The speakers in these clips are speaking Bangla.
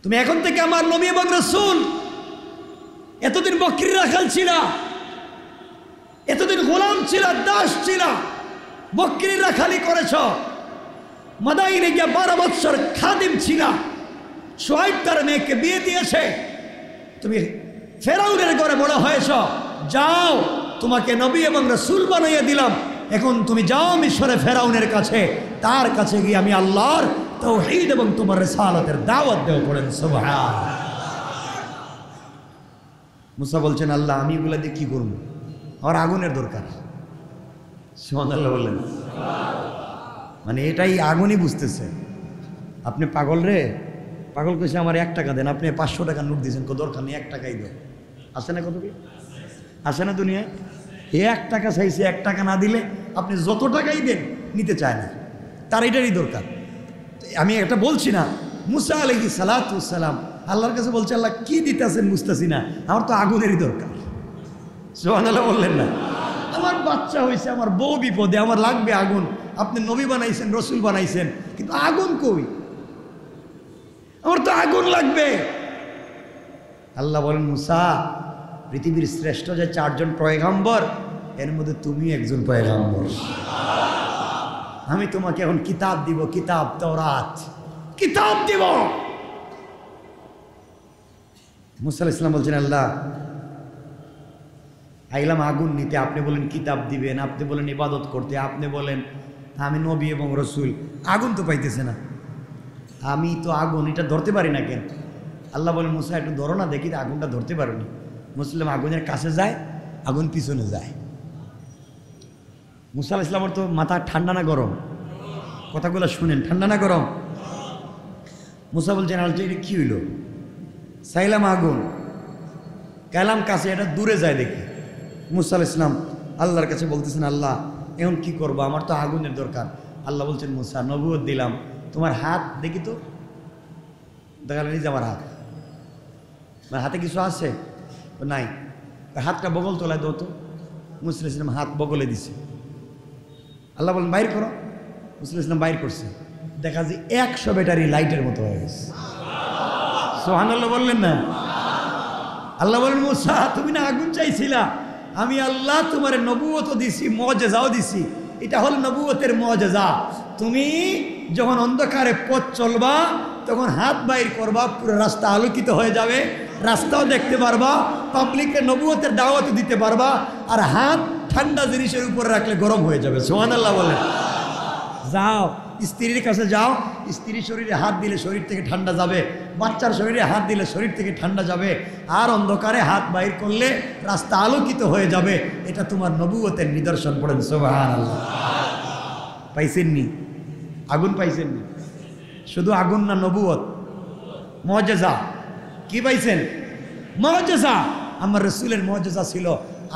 তুমি এখন থেকে আমার নবী এবং রাসূল। এতদিন বকরি রাখাল ছিল, এতদিন গোলাম ছিল, দাস ছিল, বকরি রাখালি করেছ, মাদাইনে গিয়ে 12 বছর খাদিম ছিল, শুআইব তার মেয়েকে বিয়ে দিয়েছে, তুমি ফেরাউনের ঘরে বড় হয়েছ, যাও তোমাকে নবী এবং রাসূল বানিয়ে দিলাম, এখন তুমি যাও মিশরে ফেরাউনের কাছে, তার কাছে গিয়ে আমি আল্লাহর তাওহীদ এবং তোমার রিসালাতের দাওয়াত দেও। পড়েন সুবহান। মুসা বলছেন, আল্লাহ আমি এগুলো দিয়ে কি করব, আমার আগুনের দরকার। সুবহানাল্লাহ বললেন। মানে এটাই আগুনই বুঝতেছে। আপনি পাগল রে, পাগল কইছে আমার 1 টাকা দেন, আপনি 500 টাকা নোট দিয়েছেন, কত দরকার নেই, 1 টাকাই দেন। আসে না কত কি আসে না দুনিয়ায়? 1 টাকা চাইছে, 1 টাকা না দিলে আপনি যত টাকাই দেন নিতে চায় না, তার এটারই দরকার। আমি এটা বলছি না, মুসা আলাইহিস সালাতু ওয়াস সালাম আল্লাহর কাছে বলছে, আল্লাহ কি দিতেছেন বুঝতেছি না, আমার তো আগুনেরই দরকার। সুবহানাল্লাহ বললেন না? আমার বাচ্চা হয়েছে, আমার বউ বিপদে, আমার লাগবে আগুন। আপনি নবী বানাইছেন, রসুল বানাইছেন, কিন্তু আগুন কই? আমার তো আগুন লাগবে। আল্লাহ বলেন, মুসা পৃথিবীর শ্রেষ্ঠ যে 4 জন পয়গম্বর, এর মধ্যে তুমি একজন পয়গম্বর। আমি তোমাকে এখন কিতাব দিব, কিতাব তাওরাত কিতাব দিব। মুসা আলাইহিস সালাম বলছেন, আল্লাহ আইলাম আগুন নিতে, আপনি বলেন কিতাব দিবেন, আপনি বলেন ইবাদত করতে, আপনি বলেন আমি নবী এবং রসুল, আগুন তো পাইতেছে না, আমি তো আগুন এটা ধরতে পারি না কেন? আল্লাহ বলেন, মুসা একটু ধরো না দেখি, আগুনটা ধরতে পারো না। মুসলিম আগুনের কাছে যায়, আগুন পিছনে যায়। মুসা আলাইহিস সালামের তো মাথা ঠান্ডা না গরম? কথাগুলো শুনেন, ঠান্ডা না গরম? মুসা বলছেন, আল্লাহ এটা কি হইল? চাইলাম আগুন, গেলাম কাছে, এটা দূরে যায় দেখি। মুসা আলাইহিস সালাম আল্লাহর কাছে বলতেছেন, আল্লাহ এখন কি করবো, আমার তো আগুনের দরকার। আল্লাহ বলছেন, মুসা নবুয়ত দিলাম, তোমার হাত দেখি তো। দেখালেন এই যে আমার হাত, আমার হাতে কিছু আছে নাই, হাতটা বগল তোলায় দো তো। মুসা আলাইহিস সালাম হাত বগলে দিছে। আল্লাহ বলেন বাইর করো। মুসা আলাইহিস সালাম বাইর করছে, দেখা যায় 100 ব্যাটারি লাইটের মতো হয়ে গেছে। সুবহানাল্লাহ বললেন না? আল্লাহ বলেন, মুসা তুমি না আগুন চাইছিলা, আমি আল্লাহ তোমার নবুয়ত দিছি, মুআজিজাও দিছি। এটা হল নবুয়তের মুআজিজা। তুমি যখন অন্ধকারে পথ চলবা, তখন হাত বাইর করবা, পুরো রাস্তা আলোকিত হয়ে যাবে, রাস্তাও দেখতে পারবা, পাবলিককে নবুয়তের দাওয়াত দিতে পারবা, আর হাত ঠান্ডা জিনিসের উপরে রাখলে গরম হয়ে যাবে। সুবহানাল্লাহ বলেন। যাও স্ত্রীর কাছে যাও, স্ত্রীর শরীরে হাত দিলে শরীর থেকে ঠান্ডা যাবে, বাচ্চার শরীরে হাত দিলে শরীর থেকে ঠান্ডা যাবে, আর অন্ধকারে হাত বাইর করলে রাস্তা আলোকিত হয়ে যাবে। এটা তোমার নবুয়তের নিদর্শন। পড়েন সুবহানাল্লাহ। পাইছেননি? আগুন পাইছেননি? শুধু আগুন না, নবুয়ত, মুআজিজা। কি পাইছেন? মুআজিজা। আমার রাসূলের মুআজিজা ছিল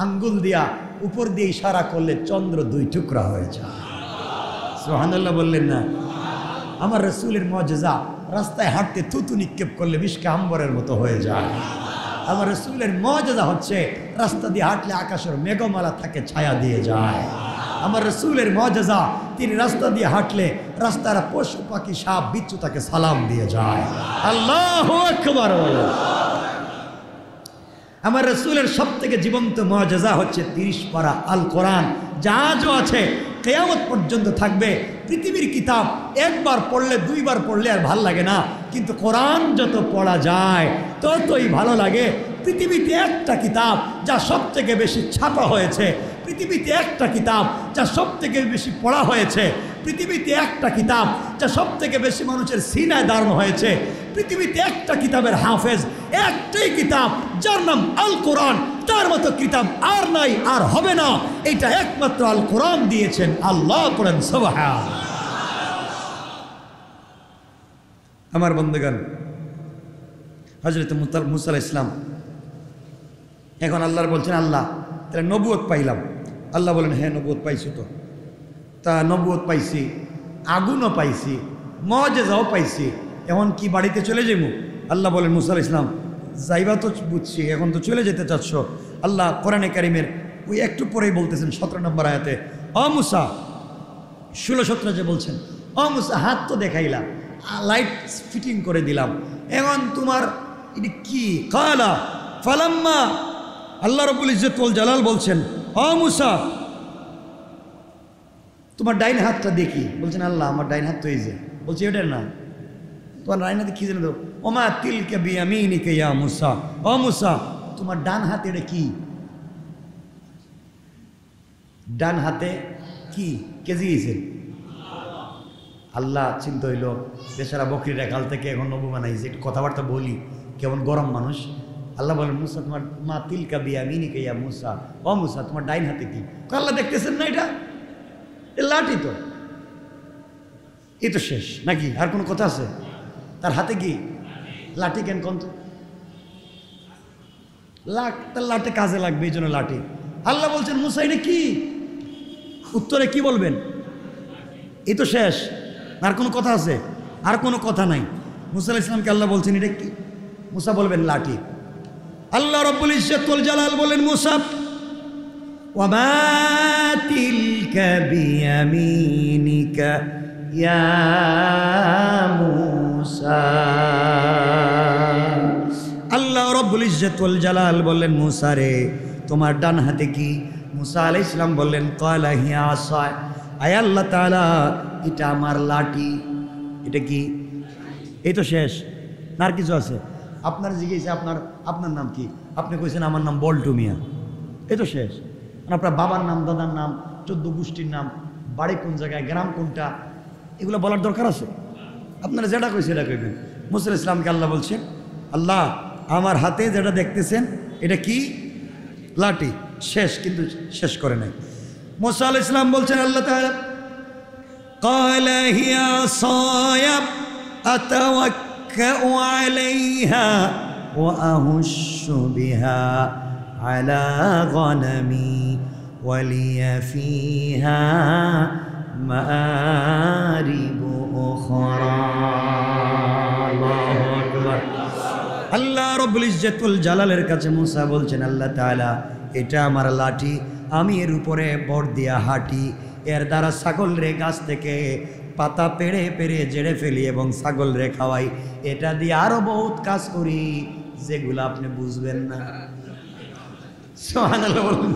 আঙ্গুল দিয়া উপর দিয়ে ইশারা করলে চন্দ্র 2 টুকরা হয়ে যায়। সুবহানাল্লাহ বললেন না? আমার রাসূলের মুআজিজা, রাস্তায় হাঁটতে থুতু নিক্ষেপ করলে মিশকে আম্বরের মতো হয়ে যায়। আমার রাসূলের মুআজিজা হচ্ছে রাস্তা দিয়ে হাঁটলে আকাশের মেঘমালা থাকে ছায়া দিয়ে যায়। আমার রাসূলের মুআজিজা, তিনি রাস্তা দিয়ে হাঁটলে রাস্তার পশু পাখি সাপ বিচ্ছু তাকে সালাম দিয়ে যায়। আল্লাহু আকবার। আমার রাসূলের সবথেকে জীবন্ত মুআজিজা হচ্ছে 30 পারা আল কোরআন, যা আজও আছে, কিয়ামত পর্যন্ত থাকবে। পৃথিবীর কিতাব একবার পড়লে 2 বার পড়লে আর ভাল লাগে না, কিন্তু কোরআন যত পড়া যায় ততই ভালো লাগে। পৃথিবীতে একটা কিতাব যা সবথেকে বেশি ছাপা হয়েছে, পৃথিবীতে একটা কিতাব যা সবথেকে বেশি পড়া হয়েছে, পৃথিবীতে একটা কিতাব যা সবথেকে বেশি মানুষের সিনায় দাঁড়ানো হয়েছে, পৃথিবীতে একটা কিতাবের হাফেজ, একটাই কিতাব যার নাম আল কোরআন, তার মতো কিতাব আর নাই, আর হবে না। এটা একমাত্র আল কোরআন দিয়েছেন আল্লাহ। পড়েন সুবহান। আমার বন্ধুগণ, হযরত মুসা আলাইহিস সালাম এখন আল্লাহর বলছেন, আল্লাহ তাহলে নবুয়ত পাইলাম। আল্লাহ বলেন, হ্যাঁ নবুয়ত পাইছো তো। তা নবুয়ত পাইছি, আগুনও পাইছি, মুআজিজাও পাইছি, এখন কি বাড়িতে চলে যাবো? আল্লাহ বলেন, মুসা আলাইহিস সালাম যাইবা তো বুঝছি, এখন তো চলে যেতে চাচ্ছ। আল্লাহ কোরআনে কারিমের ওই একটু পরেই বলতেছেন 17 নম্বর আয়াতে, অ মুসা, 16-17 যে বলছেন, অ মুসা হাত তো দেখাইলাম, লাইট ফিটিং করে দিলাম, এখন তোমার এটা কি? কালা ফালাম্মা, আল্লাহ রাব্বুল ইজ্জত ওয়াল জালাল বলছেন, ও মুসা তোমার ডাইন হাতটা দেখি। বলছেন আল্লাহ আমার ডাইন হাত তো এই যে। বলছে এটা না, তোমার ডাইন হাতে কি জানো? ওমা তিলকা বিয়ামিনিকা ইয়া মুসা, ও মুসা তোমার ডান হাতে এটা কি? ডান হাতে কি? কে জিগেছেন? আল্লাহ চিন্তা হইল বেচারা বকরিরা কাল থেকে এখন নবু বানাইছে, একটু কথাবার্তা বলি, কেমন গরম মানুষ। আল্লাহ বলেন মুসা তোমার মা তিলকা বিয়ামিনিকা ইয়া মুসা, ও মুসা তোমার ডাইন হাতে কি? আল্লাহ দেখতেছেন না এটা লাঠি, তো এই তো শেষ নাকি? আর কোনো কথা আছে? তার হাতে কি লাঠি? কেন কোন তার লাঠি কাজে লাগবে, এই জন্য লাঠি। আল্লাহ বলছেন মুসা এটা কি? উত্তরে কি বলবেন? এই তো শেষ, আর কোনো কথা আছে? আর কোনো কথা নাই। মুসা আলাইহিস সালামকে আল্লাহ বলছেন এটা কি? মুসা বলবেন লাঠি। আল্লাহ রাব্বুল ইজ্জত ওয়াল জালাল বলেন মুসা ওয়ামা তিলকা বিয়ামিনিকা ইয়া মুসা। আল্লাহ রাব্বুল ইজ্জত ওয়াল জালাল বললেন মুসা রে তোমার ডান হাতে কি? মুসা আলাইহিস সালাম বললেন ক্বালা হিয়া আসা, আয় আল্লাহ তাআলা এটা আমার লাঠি। এটা কি? এই তো শেষ, আর কিছু আছে? আপনার জিজ্ঞেস আপনার নাম কি? আপনি কইছেন আমার নাম বল্টু মিয়া। এই তো শেষ। আপনার বাবার নাম, দাদার নাম, 14 গোষ্ঠীর নাম, বাড়ি কোন জায়গায়, গ্রাম কোনটা, এগুলো বলার দরকার আছে? আপনারা যেটা কইছে এটা কইবেন। মুসা আলাইহিস সালামকে আল্লাহ বলছেন আল্লাহ আমার হাতে যেটা দেখতেছেন এটা কি? লাঠি। শেষ, কিন্তু শেষ করে নাই। মুসা আলাইহিস সালাম বলছেন আল্লাহ তাআলা ক্বালা হিয়া সায়াব আতাওয়াক্কাউ আলাইহা ওয়া আহুশশু বিহা আলা গনামি ওয়া লিয়া ফিহা মাআরিবু উখরা। আল্লাহু আকবার। আল্লাহ রাব্বুল ইজ্জত ওয়াল জালালের কাছে মুসা বলছেন আল্লাহ তাআলা এটা আমার লাঠি, আমি এর উপরে ভর দিয়া হাঁটি, এর দ্বারা ছাগল রে গাছ থেকে পাতা পেড়ে পেড়ে জেড়ে ফেলি এবং ছাগল রে খাওয়াই। এটা দিয়ে আরো বহুত কাজ করি যেগুলো আপনি বুঝবেন না। সুবহানাল্লাহ বলুন।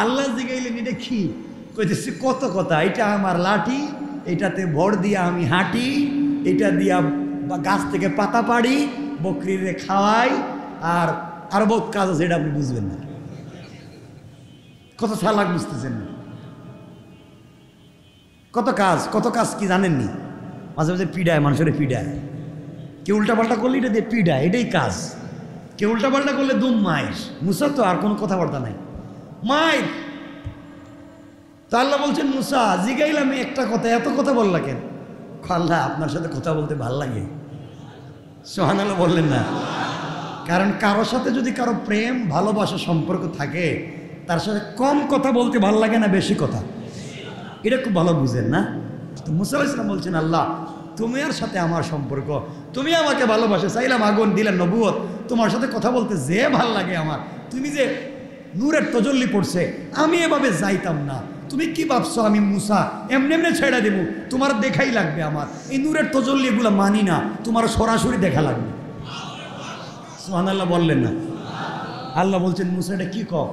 আল্লাহ জিগাইলেন এটা কি? কইতেছি কত কথা। এটা আমার লাঠি, এটাতে ভর দিয়া আমি হাঁটি, এটা দিয়া গাছ থেকে পাতা পাড়ি, বকরিরে খাওয়াই, আর আরো বহুত কাজ আছে, এটা আপনি বুঝবেন না। কত চালাক বুঝতেছেন না? কত কাজ কি জানেননি? মাঝে মাঝে পিডায়, মানুষের পিডায়। কেউ উল্টাপাল্টা করলে এটা দিয়ে পিডায়, এটাই কাজ। কেউ উল্টাপাল্টা করলে দুম মায়ের। মুসা তো আর কোনো কথাবার্তা নাই, মায়ের। তা আল্লাহ বলছেন মুসা জিগাইলাম একটা কথা, এত কথা বললা কেন? আল্লাহ আপনার সাথে কথা বলতে ভাল লাগে। সুবহানাল্লাহ বললেন না? কারণ কারোর সাথে যদি কারো প্রেম ভালোবাসা সম্পর্ক থাকে, তার সাথে কম কথা বলতে ভাল লাগে না বেশি কথা? এটা খুব ভালো বুঝেন না? তো মুসা আলাইহিস সালাম বলছেন আল্লাহ তুমি আর সাথে আমার সম্পর্ক, তুমি আমাকে ভালোবাসো, চাইলাম আগুন, দিলেন নবুয়ত, তোমার সাথে কথা বলতে যে ভাল লাগে আমার। তুমি যে নূরের তজল্লি পড়ছে, আমি এভাবে যাইতাম না। তুমি কি ভাবছো আমি মুসা এমনি এমনি ছেড়ে দেবো? তোমার দেখাই লাগবে আমার এই নূরের তজল্লি, এগুলো মানি না, তোমার সরাসরি দেখা লাগবে। সুবহানাল্লাহ বললেন না? আল্লাহ বলছেন মুসা এটা কি কও?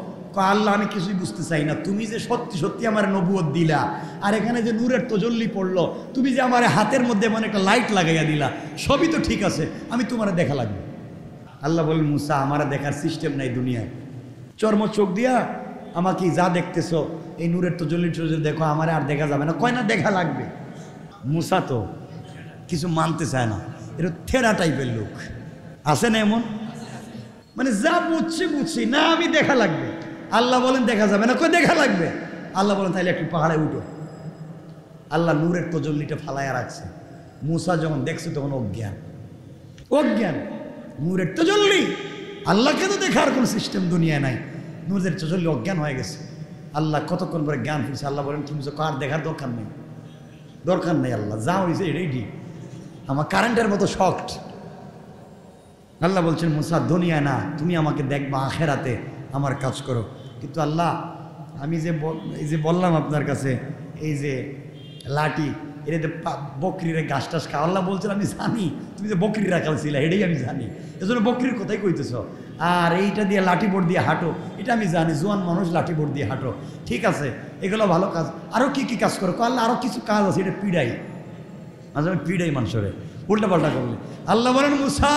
আল্লাহ আমি কিছুই বুঝতে চাই না, তুমি যে সত্যি সত্যি আমার নবুয়ত দিলা, আর এখানে যে নূরের তজল্লি পড়লো, তুমি যে আমার হাতের মধ্যে এমন একটা লাইট লাগাইয়া দিলা, সবই তো ঠিক আছে, আমি তোমার দেখা লাগবে। আল্লাহ বলেন মুসা আমার দেখার সিস্টেম নাই দুনিয়ায়, চর্ম চোখ দিয়া আমাকে যা দেখতেছো এই নূরের তজল্লি দেখো, আমার আর দেখা যাবে না। কয় না দেখা লাগবে। মুসা তো কিছু মানতে চায় না, এটা থেরা টাইপের লোক আছে না এমন, মানে যা বুঝছি না আমি দেখা লাগবে। আল্লাহ বলেন দেখা যাবে না, কই দেখা লাগবে। আল্লাহ বলেন তাইলে একটু পাহাড়ে উঠো। আল্লাহ নূরের তজল্লিটা ফালাইয়া রাখছে। মুসা যখন দেখছে তখন অজ্ঞান নূরের তজল্লি, আল্লাহকে তো দেখার কোনো সিস্টেম দুনিয়ায় নাই, নূরের তজল্লি অজ্ঞান হয়ে গেছে। আল্লাহ কতক্ষণ পরে জ্ঞান ফিরছে। আল্লাহ বলেন তুমি কার দেখার দরকার নেই, আল্লাহ যা হয়েছে এটাই ঠিক, আমার কারেন্টের মতো শক্ট। আল্লাহ বলছেন মুসা দুনিয়া না, তুমি আমাকে দেখবা আখেরাতে, আমার কাজ করো। কিন্তু আল্লাহ আমি এই যে বললাম আপনার কাছে এই যে লাঠি, এটা যে বকরির ঘাস টাস খাও। আল্লাহ বলছেন আমি জানি তুমি যে বকরির রাখাল ছিল, এটাই আমি জানি, এজন্য বকরির কথাই কইতেছ। আর এইটা দিয়ে লাঠি বোর্ড দিয়ে হাঁটো, এটা আমি জানি, জোয়ান মানুষ লাঠি বোর্ড দিয়ে হাঁটো, ঠিক আছে, এগুলো ভালো কাজ। আরও কি কি কাজ করো? আল্লাহ আরও কিছু কাজ আছে, এটা পিড়াই, মাঝে মাঝে পিড়াই মানুষরে উল্টা পাল্টা করলে। আল্লাহ বলেন মুসা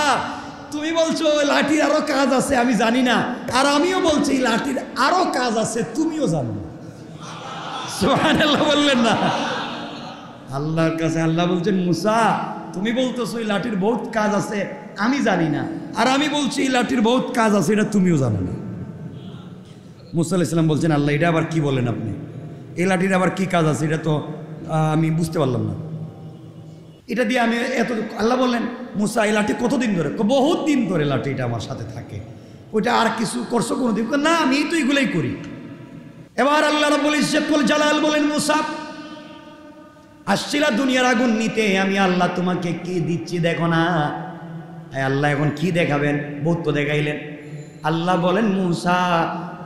তুমি বলছো লাঠির আরও কাজ আছে আমি জানি না, আর আমিও বলছি লাঠির আরও কাজ আছে তুমিও জানো না। সুবহানাল্লাহ বললেন না? আল্লাহর কাছে আল্লাহ বলছেন মুসা তুমি বলতেছো এই লাঠির বহুত কাজ আছে আমি জানি না, আর আমি বলছি এই লাঠির বহুত কাজ আছে এটা তুমিও জানো না। মুসা আলাইহিস সালাম বলছেন আল্লাহ এটা আবার কি বলেন আপনি? এই লাঠির আবার কি কাজ আছে এটা তো আমি বুঝতে পারলাম না, এটা দিয়ে আমি এত। আল্লাহ বললেন মুসা এই লাঠি কতদিন ধরে? বহুত দিন ধরে লাঠি এটা আমার সাথে থাকে, ওইটা আর কিছু করছো কোনো দিন? না আমি তো এগুলোই করি। এবার আল্লাহ রাব্বুল ইজ্জত ওয়াল জালাল বলেন মুসা আসছিলা দুনিয়ার আগুন নিতে, আমি আল্লাহ তোমাকে কি দিচ্ছি দেখো না। আল্লাহ এখন কি দেখাবেন? বহুত তো দেখাইলেন। আল্লাহ বলেন মুসা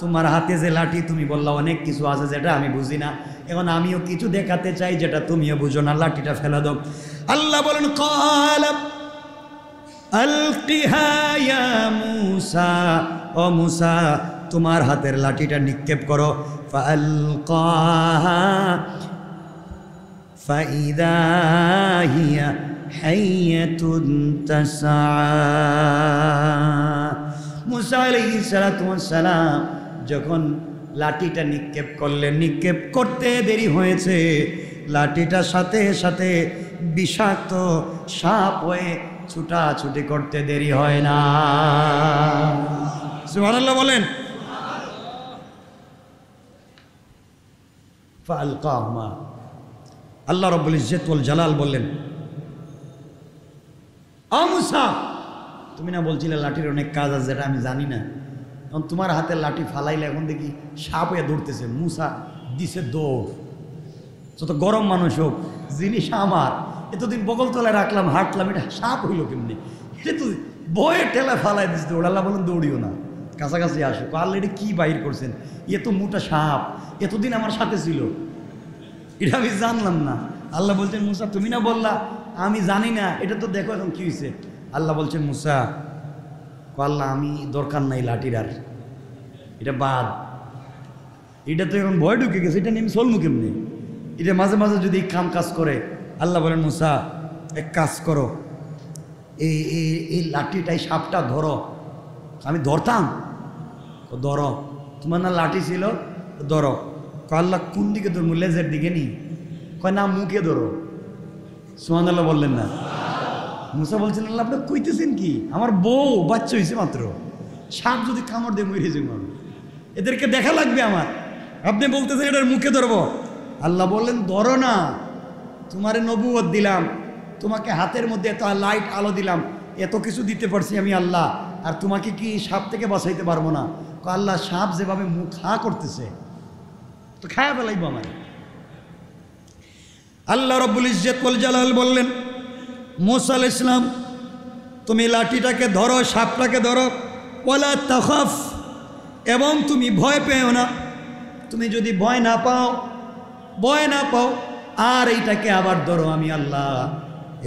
তোমার হাতে যে লাঠি তুমি বললা অনেক কিছু আছে যেটা আমি বুঝি না, এখন আমিও কিছু দেখাতে চাই যেটা তুমিও বুঝো না, লাঠিটা ফেলে দাও। আল্লাহ বলেন ক্বালা আলকিহা ইয়া মুসা, ও মুসা তোমার হাতের লাঠিটা নিক্ষেপ করো। ফাআলকাহা ফাইদা হিয়া হাইয়াতুন তাসআ। মুসা আলাইহিস সালাতু ওয়াস সালাম যখন লাঠিটা নিক্ষেপ করলেন, নিক্ষেপ করতে দেরি হয়েছে, লাঠিটা সাথে সাথে বিষাক্ত সাপ হয়ে ছুটাছুটি করতে দেরি হয় না। সুবহানাল্লাহ বলেন। ফাআলকাহুমা, আল্লাহ রাব্বুল ইজ্জত ওয়াল জালাল বললেন ও মুসা তুমি না বলছিলে লাঠির অনেক কাজ আছে যেটা আমি জানি না, এখন তোমার হাতের লাঠি ফালাইলে এখন দেখি সাপ হয়ে দৌড়তেছে। মুসা দিছে দৌড়, যত গরম মানুষ হোক জিনিস আমার, এতদিন বগল তলায় রাখলাম হাঁটলাম, এটা সাপ হইল কেমনি? এটা তো বয়ে ঠেলা ফালাই দিচ্ছে দৌড়। আল্লাহ বলেন দৌড়িও না, কাছাকাছি আসো। আল্লাহ এটা কি বাহির করছেন? এ তো মোটা সাপ, এতদিন আমার সাথে ছিল, এটা আমি জানলাম না। আল্লাহ বলছেন মুসা তুমি না বললা আমি জানি না, এটা তো দেখো এখন কি হয়েছে। আল্লাহ বলছেন মুসা আল্লাহ আমি দরকার নাই লাঠির, আর এটা বাদ, এটা তো এখন ভয় ঢুকে গেছে, এটা নিয়ে আমি চলবো কেমনি? এটা মাঝে মাঝে যদি কাম কাজ করে। আল্লাহ বলেন মুসা এক কাজ করো, এই লাঠিটাই সাপটা ধরো। আমি ধরতাম, ধরো তোমার না লাঠি ছিল ধরো। আল্লাহ কোন দিকে ধরবো? লেজের দিকে নি? কয় না মুখে ধরো। সুবহানাল্লাহ বললেন না? মুসা বলছেন আল্লাহ আপনি কইতেছেন কি? আমার বউ বাচ্চা হয়েছে মাত্র, সাপ যদি কামড় দিয়ে মরে যাবো, এদেরকে দেখা লাগবে আমার, আপনি বলতেছেন এটার মুখে ধরবো? আল্লাহ বললেন ধরো না, তোমারে নবুয়ত দিলাম, তোমাকে হাতের মধ্যে এত লাইট আলো দিলাম, এত কিছু দিতে পারছি আমি আল্লাহ, আর তোমাকে কি সাপ থেকে বাঁচাইতে পারবো না? আল্লাহ সাপ যেভাবে মুখ হা করতেছে তো খায়া ফেলাইবো আমার। আল্লাহ রাব্বুল ইজ্জত ওয়াল জালাল বললেন মুসা আলাইহিস সালাম তুমি লাঠিটাকে ধরো, সাপটাকে ধরো, ওয়ালা তাখাফ, এবং তুমি ভয় পেও না। তুমি যদি ভয় না পাও আর এইটাকে আবার ধরো, আমি আল্লাহ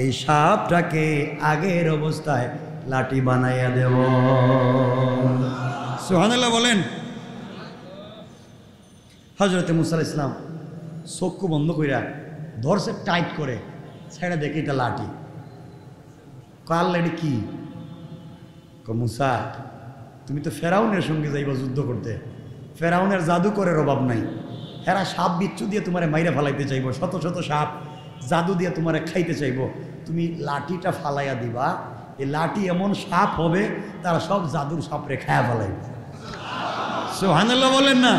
এই সাপটাকে আগের অবস্থায় লাঠি বানাইয়া দেব। সুবহানাল্লাহ বলেন। হযরতে মুসা আলাইহিস সালাম চক্ষু বন্ধ কইরা ধরছে টাইট করে, ছেড়ে দেখে এটা লাঠি। আল্লাহ এটা কি? মুসা তুমি তো ফেরাউনের সঙ্গে যাইবা যুদ্ধ করতে, ফেরাউনের জাদুকরের অভাব নাই, এরা সাপ বিচ্ছু দিয়ে তোমারে মাইরা ফালাইতে চাইব, শত শত সাপ জাদু দিয়ে তোমারে খাইতে চাইব, তুমি লাঠিটা ফালাইয়া দিবা, এই লাঠি এমন সাপ হবে তারা সব জাদুর সাপরে খায়া ফালাইবে। সুবহানাল্লাহ বলেন না?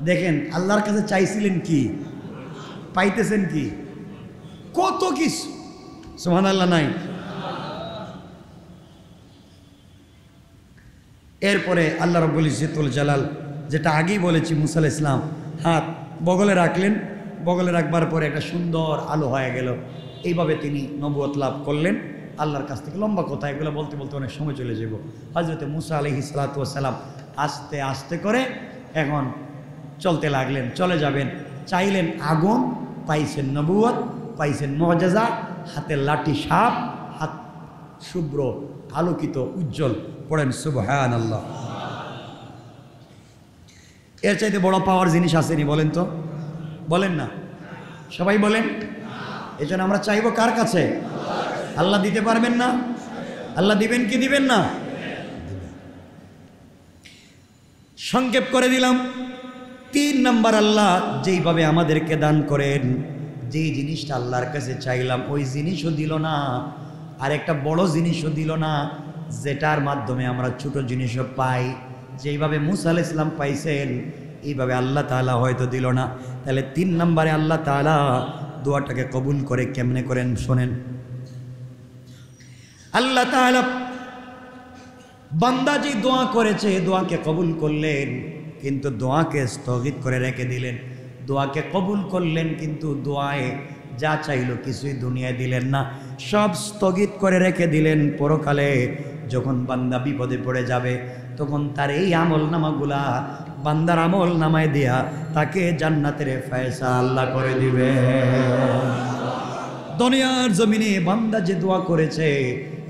দেখেন আল্লাহর কাছে চাইছিলেন কি, পাইতেছেন কি? কত কিছু। সুবহানাল্লাহ নাই? এরপরে আল্লাহ রাব্বুল ইজ্জত ওয়াল জালাল যেটা আগেই বলেছি, মুসা আলাইহিস সালাম হাত বগলে রাখলেন, বগলে রাখবার পরে একটা সুন্দর আলো হয়ে গেল। এইভাবে তিনি নবুয়ত লাভ করলেন আল্লাহর কাছ থেকে। লম্বা কথা, এগুলো বলতে বলতে অনেক সময় চলে যাব। হযরতে মুসা আলাইহিস সালাতু ওয়াস সালাম আস্তে আস্তে করে এখন চলতে লাগলেন, চলে যাবেন। চাইলেন আগুন, পাইছেন নবুয়ত, পাইছেন মুআজিজা, হাতে লাঠি সাপ, হাত শুভ্র আলোকিত উজ্জ্বল। পড়েন সুবহানাল্লাহ। এর চাইতে বড় পাওয়ার জিনিস আসেনি বলেন তো, বলেন না, সবাই বলেন। এই জন্য আমরা চাইবো কার কাছে? আল্লাহ দিতে পারবেন না? আল্লাহ দিবেন কি দিবেন না? সংক্ষেপ করে দিলাম। 3 নাম্বার, আল্লাহ যেইভাবে আমাদেরকে দান করেন, যেই জিনিসটা আল্লাহর কাছে চাইলাম ওই জিনিসও দিল না, আর একটা বড় জিনিসও দিল না, যেটার মাধ্যমে আমরা ছোট জিনিসও পাই। যেইভাবে মুসা আলাইহিস সালাম পাইছেন এইভাবে আল্লাহ তাআলা হয়তো দিল না। তাহলে 3 নম্বরে আল্লাহ তাআলা দোয়াটাকে কবুল করে কেমনে করেন শোনেন। আল্লাহ তাআলা বান্দা যে দোয়া করেছে দোয়াকে কবুল করলেন, কিন্তু দোয়াকে স্থগিত করে রেখে দিলেন। দোয়াকে কবুল করলেন কিন্তু দোয়ায় যা চাইলো কিছুই দুনিয়ায় দিলেন না, সব স্থগিত করে রেখে দিলেন। পরকালে যখন বান্দা বিপদে পড়ে যাবে তখন তার এই আমল নামাগুলা বান্দার আমল নামায় দিয়া তাকে জান্নাতের ফয়সালা আল্লাহ করে দিবে। দুনিয়ার জমিনে বান্দা যে দোয়া করেছে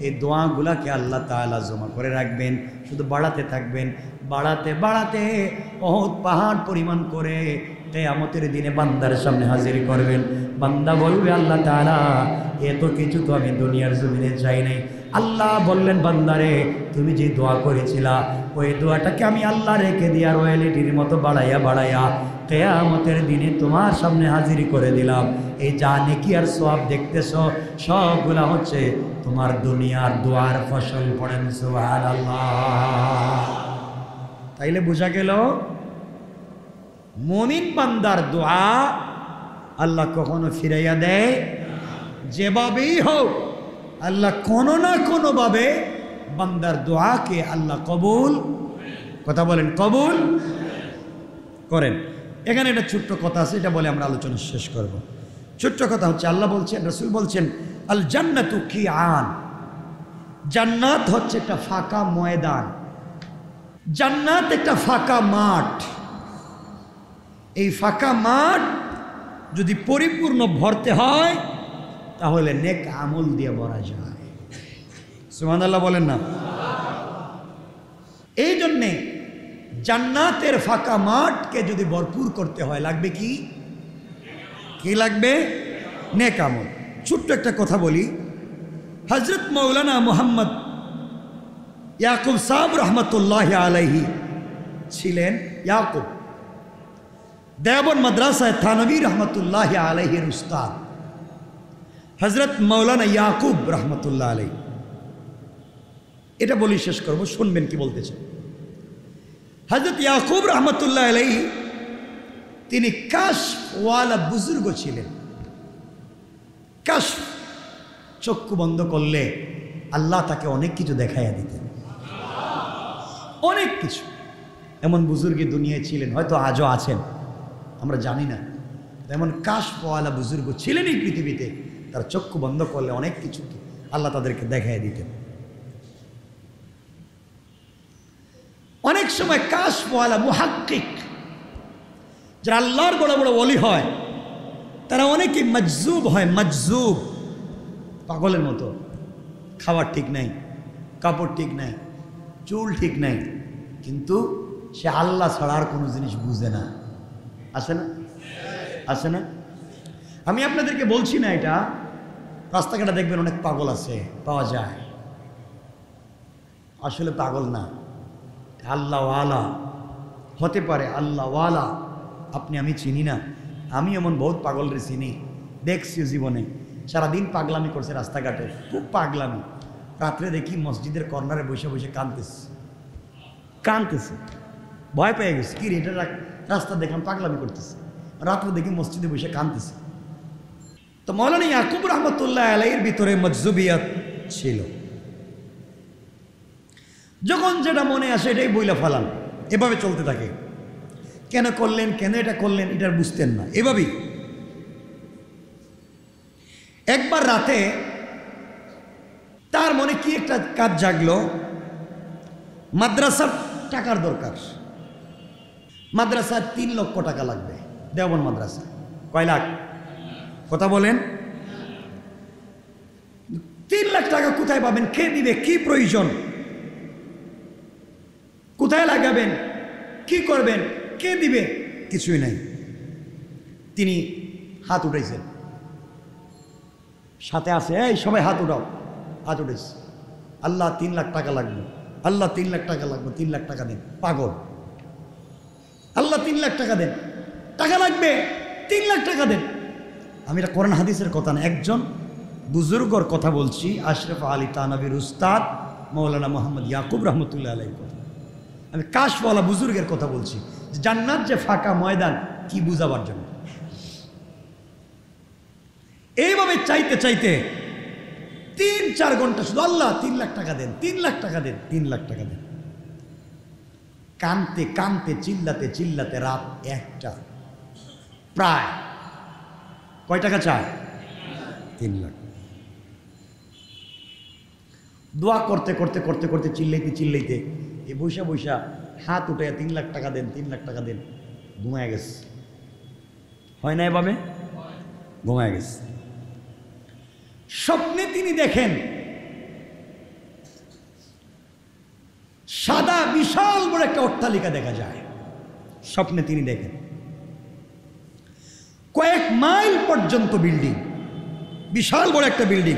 এই দোয়াগুলাকে আল্লাহ তাআলা জমা করে রাখবেন, শুধু বাড়াতে থাকবেন, বাড়াতে বাড়াতে বহুত পাহাড় পরিমাণ করে কিয়ামতের দিনে বান্দার সামনে হাজির করবেন। বান্দা বলবে আল্লাহ তাআলা এত কিছু তো আমি দুনিয়ার জমিনে চাই নাই। আল্লাহ বললেন বান্দারে তুমি যে দোয়া করেছিলা ওই দোয়াটাকে আমি আল্লাহ রেখে দিয়া রয়্যালিটির মতো বাড়াইয়া বাড়াইয়া কিয়ামতের দিনে তোমার সামনে হাজির করে দিলাম। এই যা নেকি আর সওয়াব দেখতেছ সবগুলা হচ্ছে তোমার দুনিয়ার দোয়ার ফসল। পড়েন সুবহানাল্লাহ। তাইলে বোঝা গেল মুমিন বান্দার দোয়া আল্লাহ কখনো ফিরাইয়া দেয়, যেভাবেই হোক আল্লাহ কোনো না কোনোভাবে বান্দার দোয়াকে আল্লাহ কবুল, কথা বলেন, কবুল করেন। এখানে একটা ছোট্ট কথা আছে, এটা বলে আমরা আলোচনা শেষ করব। ছোট্ট কথা হচ্ছে আল্লাহ বলছেন, রাসূল বলছেন আল জান্নাতু কিআন, জান্নাত হচ্ছে একটা ফাঁকা ময়দান, জান্নাত একটা ফাঁকা মাঠ। এই ফাঁকা মাঠ যদি পরিপূর্ণ ভরতে হয় তাহলে নেক আমল দিয়ে ভরা যায়। সুবহানাল্লাহ বলেন না। এই জন্যে জান্নাতের ফাঁকা মাঠকে যদি ভরপুর করতে হয় লাগবে কি? কি লাগবে? নেক আমল। ছোট্ট একটা কথা বলি, হযরত মাওলানা মুহাম্মদ ইয়াকুব সাহেব রহমতুল্লাহ আলাইহি ছিলেন ইয়াকুব দেওবন্দ মাদ্রাসায় থানভী রহমতুল্লাহ আলাইহির উস্তাদ হযরত মাওলানা ইয়াকুব রহমতুল্লাহ আলাইহি। এটা বলি শেষ করবো, শুনবেন কি বলতেছে। হযরত ইয়াকুব রহমতুল্লাহ আলাইহি তিনি কাশওয়ালা বুজুর্গ ছিলেন। কাশ, চক্ষু বন্ধ করলে আল্লাহ তাকে অনেক কিছু দেখাইয়া দিতেন, অনেক কিছু। এমন বুজুর্গ দুনিয়ায় ছিলেন, হয়তো আজও আছেন, আমরা জানি না। এমন কাশওয়ালা বুজুর্গ ছিলেন এই পৃথিবীতে, তার চক্ষু বন্ধ করলে অনেক কিছু আল্লাহ তাদেরকে দেখাইয়া দিতেন। অনেক সময় কাশওয়ালা মুহাক্কিক, যারা আল্লাহর বড় বড় ওলি হয় তারা অনেকে মজজুব হয়, মজজুব, পাগলের মতো। খাবার ঠিক নাই, কাপড় ঠিক নাই, চুল ঠিক নাই, কিন্তু সে আল্লাহ ছাড়া আর কোনো জিনিস বুঝে না। আছে না? আছে না? আমি আপনাদেরকে বলছি না এটা, রাস্তাঘাটে দেখবেন অনেক পাগল আছে, পাওয়া যায়, আসলে পাগল না, আল্লাহওয়ালা হতে পারে। আল্লাহওয়ালা আপনি আমি চিনি না, আমি এমন বহুত পাগলরে চিনি, দেখছি জীবনে, সারাদিন পাগলামি করছে রাস্তাঘাটে, খুব পাগলামি। রাত্রে দেখি মসজিদের কর্নারে বসে বসে কাঁদতেছে, কাঁদতেছে, ভয় পেয়ে গেছে, কি রে এটা রাস্তা দেখলাম পাগলামি করতেছে, রাত্রে দেখি মসজিদে বসে কাঁদতেছে। তো মাওলানা ইয়াকুব রহমতুল্লাহ আলাইহির ভিতরে মজজুবিয়াত ছিল। যখন যেটা মনে আসে এটাই বইলা ফেলান, এভাবে চলতে থাকে। কেন করলেন, কেন এটা করলেন, এটা বুঝতেন না, এভাবেই। একবার রাতে তার মনে কি একটা কাজ জাগলো, মাদ্রাসার টাকার দরকার, মাদ্রাসার 3 লক্ষ টাকা লাগবে। দেওবন্দ মাদ্রাসা কয় লাখ? কথা বলেন। 3 লাখ টাকা কোথায় পাবেন? কে দিবে? কি প্রয়োজন? কোথায় লাগাবেন? কি করবেন? কে দিবে? কিছুই নাই। তিনি হাত উঠাইছেন, সাথে আছে এই সবাই হাত উঠাও। হাত উঠেছে। আল্লাহ 3 লাখ টাকা লাগবে, আল্লাহ 3 লাখ টাকা লাগবে, 3 লাখ টাকা দেন। পাগল। আল্লাহ 3 লাখ টাকা দেন, টাকা লাগবে, 3 লাখ টাকা দেন। আমি এটা কোরআন হাদিসের কথা না, একজন বুজুর্গর কথা বলছি, আশরাফ আলী থানভীর উস্তাদ মৌলানা মোহাম্মদ ইয়াকুব রহমতুল্লাহ আলাইহির কথা। আমি কাশওয়ালা বুজুর্গের কথা বলছি, জান্নাত যে ফাঁকা ময়দান কি বুঝাবার জন্য। এইভাবে চাইতে চাইতে 3-4 ঘন্টা শুধু আল্লাহ 3 লাখ টাকা দেন, 3 লাখ টাকা দেন, 3 লাখ টাকা দেন। কানতে কানতে চিল্লাতে চিল্লাতে রাত 1টা। প্রায় কয় টাকা চায়? 3 লাখ। দোয়া করতে করতে করতে করতে চিল্লাইতে চিল্লাইতে এই বৈশা বৈশা হাত উঠে 3 লাখ টাকা দেন, 3 লাখ টাকা দেন। ঘুমায় গেছে। হয় না এভাবে? ঘুমায় গেছে। স্বপ্নে তিনি দেখেন সাদা বিশাল বড় একটা অট্টালিকা দেখা যায়। স্বপ্নে তিনি দেখেন কয়েক মাইল পর্যন্ত বিল্ডিং, বিশাল বড় একটা বিল্ডিং।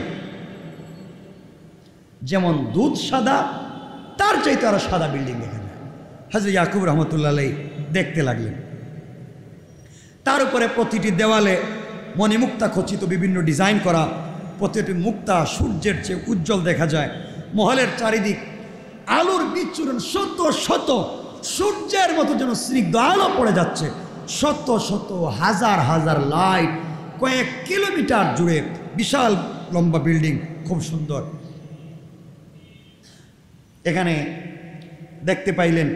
যেমন দুধ সাদা, তার চাইতে আরো সাদা বিল্ডিং দেখা যায়। হযরত ইয়াকুব রহমতুল্লাহ আলাইহি দেখতে লাগলেন। তার উপরে প্রতিটি দেওয়ালে মণিমুক্তা খচিত বিভিন্ন ডিজাইন করা, প্রতিটি মুক্তা সূর্যের চেয়ে উজ্জ্বল দেখা যায়। মহলের চারিদিক আলোর বিচ্ছুরণ, শত শত সূর্যের মতো যেন স্নিগ্ধ আলো পড়ে যাচ্ছে। শত শত হাজার হাজার লাইট, কয়েক কিলোমিটার জুড়ে বিশাল লম্বা বিল্ডিং, খুব সুন্দর। এখানে দেখতে পাইলেন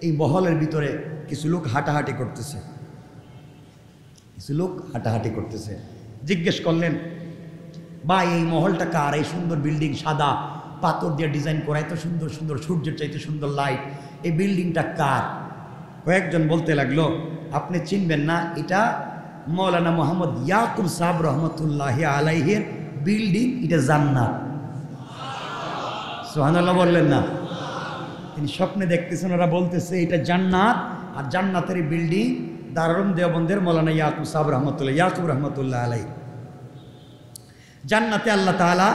এই মহলের ভিতরে কিছু লোক হাঁটাহাঁটি করতেছে, কিছু লোক হাঁটাহাঁটি করতেছে। জিজ্ঞেস করলেন, ভাই এই মহলটা কার? এই সুন্দর বিল্ডিং, সাদা পাথর দিয়ে ডিজাইন করা, এত সুন্দর সুন্দর সূর্যের চাইতে সুন্দর লাইট, এই বিল্ডিংটা কার? কয়েকজন বলতে লাগলো, আপনি চিনবেন না, এটা মৌলানা মোহাম্মদ ইয়াকুব সাহেব রহমতুল্লাহি আলাইহির বিল্ডিং, এটা জান্নাত। সুবহানাল্লাহ বললেন না? তিনি স্বপ্নে দেখতেছেন, ওরা বলতেছে এটা জান্নাত, আর জান্নাতের বিল্ডিং দারুল দেওবন্দের মৌলানা ইয়াকুব সাহেব রহমতুল্লাহ, ইয়াকুব রহমতুল্লাহ আলাইহি। জান্নাতে আল্লাহ তাআলা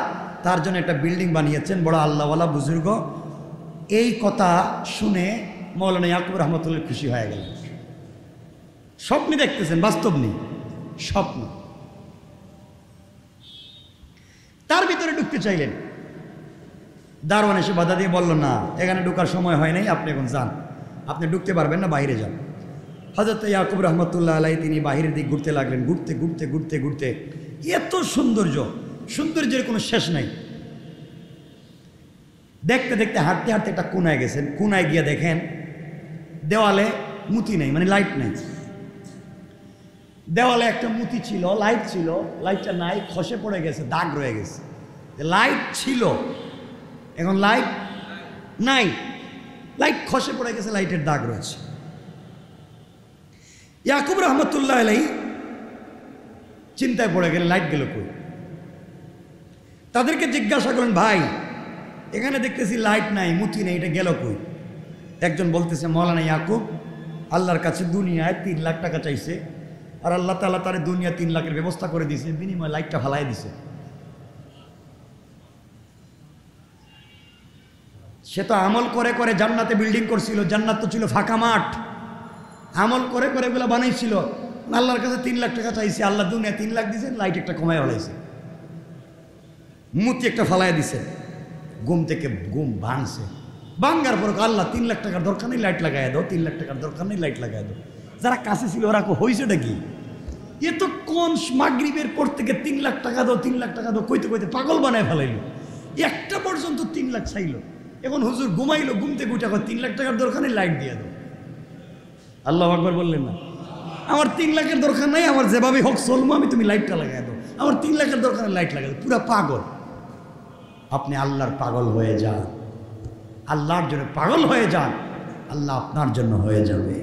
তার জন্য একটা বিল্ডিং বানিয়েছেন, বড় আল্লাহওয়ালা বুজুর্গ। এই কথা শুনে মৌলানা ইয়াকুব রহমতুল্লাহ খুশি হয়ে গেলেন। স্বপ্নে দেখতেছেন, বাস্তব নেই, স্বপ্ন। তার ভিতরে ঢুকতে চাইলেন, দারোয়ান এসে বাধা দিয়ে বলল, না এখানে ঢোকার সময় হয় নাই, আপনি এখন যান, আপনি ঢুকতে পারবেন না, বাইরে যান। হযরত ইয়াকুব রহমতুল্লাহ আলাইহি তিনি বাহিরের দিক ঘুরতে লাগলেন। ঘুরতে ঘুরতে ঘুরতে ঘুরতে এত সৌন্দর্য, সৌন্দর্যের কোনো শেষ নাই। দেখতে দেখতে হাঁটতে হাঁটতে একটা কোনায় গেছেন। কোনায় গিয়ে দেখেন দেওয়ালে মুতি নেই, মানে লাইট নেই। দেওয়ালে একটা মুতি ছিল, লাইট ছিল, লাইটটা নাই, খসে পড়ে গেছে, দাগ রয়ে গেছে। লাইট ছিল, এখন লাইট নাই, লাইট খসে পড়ে গেছে, লাইটের দাগ রয়েছে। ইয়াকুব রহমতুল্লাহ আলাইহি চিন্তায় পড়ে গেলেন, লাইট গেল কই? তাদেরকে জিজ্ঞাসা করলেন, ভাই এখানে দেখতেছি লাইট নাই, মুতি নেই, এটা গেল কই? একজন বলতেছে, মৌলানা ইয়াকুব আল্লাহর কাছে দুনিয়ায় 3 লাখ টাকা চাইছে, আর আল্লাহ তাআলা তার দুনিয়া 3 লাখের ব্যবস্থা করে দিয়েছে, বিনিময়ে লাইটটা ফালাই দিছে। সে তো আমল করে করে জান্নাতে বিল্ডিং করছিল, জান্নাত তো ছিল ফাঁকা মাঠ, আমল করে করে এগুলো বানাইছিল। আল্লাহর কাছে 3 লাখ টাকা চাইছে, আল্লাহ দুনিয়া 3 লাখ দিয়েছে, লাইট একটা কমায় ফেলাইছে, মুতি একটা ফালাই দিছে। ঘুম থেকে ঘুম ভাঙছে, ভাঙ্গার পর আল্লাহ 3 লাখ টাকার দরকার নেই, লাইট লাগাই দাও, 3 লাখ টাকার দরকার নেই, লাইট লাগাই দাও। যারা কাছে ছিল ওরা হয়েছেটা কি? এ তো কোন মাগরিবের পর থেকে 3 লাখ টাকা দাও, 3 লাখ টাকা দাও কইতে কইতে পাগল বানায় ফেলাইলো। একটা পর্যন্ত 3 লাখ চাইলো। এখন হুজুর ঘুমাইলো, ঘুমতে গুটা 3 লাখ টাকার দরকার নেই, লাইট দিয়ে দাও। আল্লাহু আকবার বললেন না? আমার 3 লাখের দরকার নাই, আমার যেভাবে হোক চলবো আমি, তুমি লাইটটা লাগাই দাও। আমার 3 লাখের দরকার নেই, লাইট লাগাই দাও। পুরা পাগল। আপনি আল্লাহর পাগল হয়ে যান, আল্লাহর জন্য পাগল হয়ে যান, আল্লাহ আপনার জন্য হয়ে যাবে।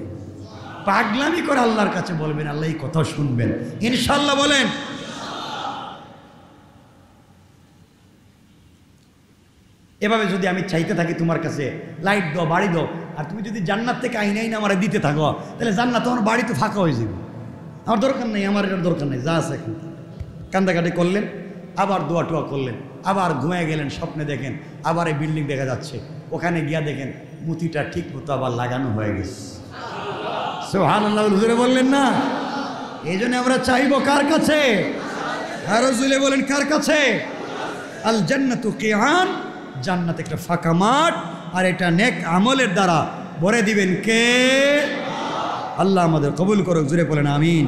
পাগলামি করে আল্লাহর কাছে বলবেন, আল্লাহ এই কথা শুনবেন ইনশাআল্লাহ। বলেন এভাবে যদি আমি চাইতে থাকি তোমার কাছে, লাইট দাও, বাড়ি দাও, আর তুমি যদি জান্নাত থেকে আইনাই না আমার দিতে থাকো, তাহলে জান্নাত আমার বাড়ি তো ফাঁকা হয়ে যাবে। আমার দরকার নেই, আমার এটার দরকার নেই, যা আছে এখন। কান্দাকাটি করলেন, আবার দোয়া টোয়া করলেন, আবার ঘুমিয়ে গেলেন, স্বপ্নে দেখেন আবার এই বিল্ডিং দেখা যাচ্ছে, ওখানে গিয়া দেখেন মুতিটা ঠিক মতো আবার লাগানো হয়ে গেছে। সুবহানাল্লাহ, হুজুরে বললেন না? এই জন্য আমরা চাইবো কার কাছে? আর রাসূলে বলেন কার কাছে? আল জান্নাতু কিআন, জান্নাত একটা ফাঁকা মাঠ, আর এটা নেক আমলের দ্বারা ভরে দিবেন কে? আল্লাহ আমাদের কবুল করুক, জুড়ে বলেন আমিন।